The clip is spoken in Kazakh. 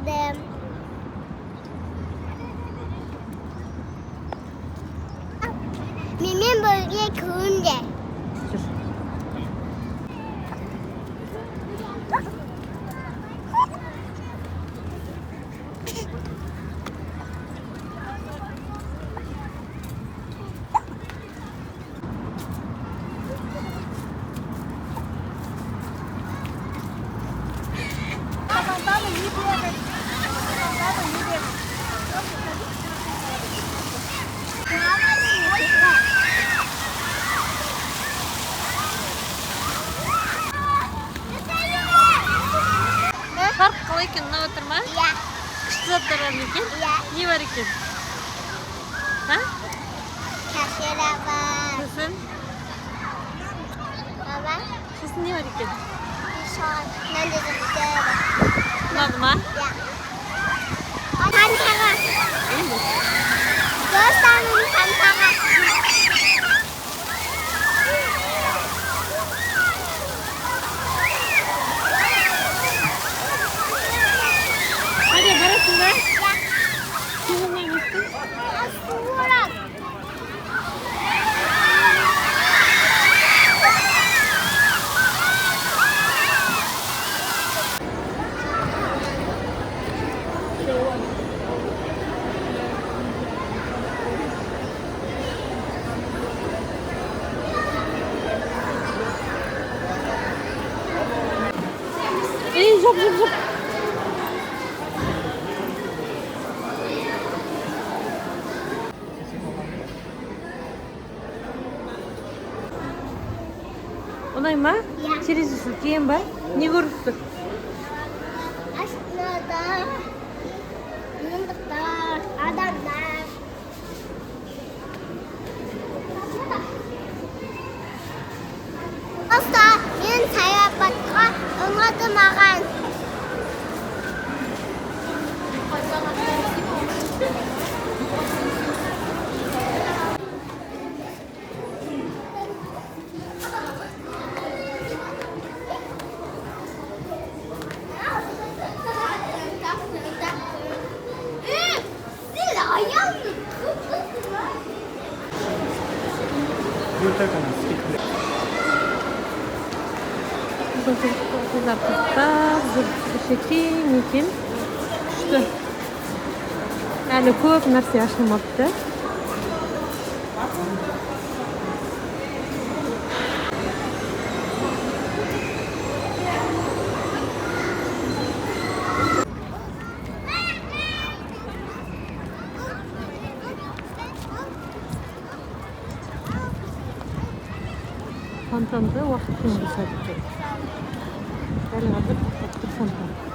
edim. Memen bölge köyünde. Fark қалай екен, ұнап отыр ма? Иә. Күшті заттар бар ма екен? Иә. Не бар екен? Кәшера бар. Сосын? Баба. Сосын не бар екен? Нәндізікті. Ұнады ма? Иә. Қантаға. Достарым қантаға. Hadi barasın da. Иә. Kiminle gittin? Суырап. Жоқ. Ұнай ма? Иә. Терезесі үлкен ба? Не көріп тұр? Астында мыңдықтар, адамдар. Оста, мен саяхатқа ұнады маған. Шекең екен. Күшті. Әлі көп нәрсе ашылмапты. Фонтанды уақытпен жасады. Дәл қазір тоқтап тұр фонтан.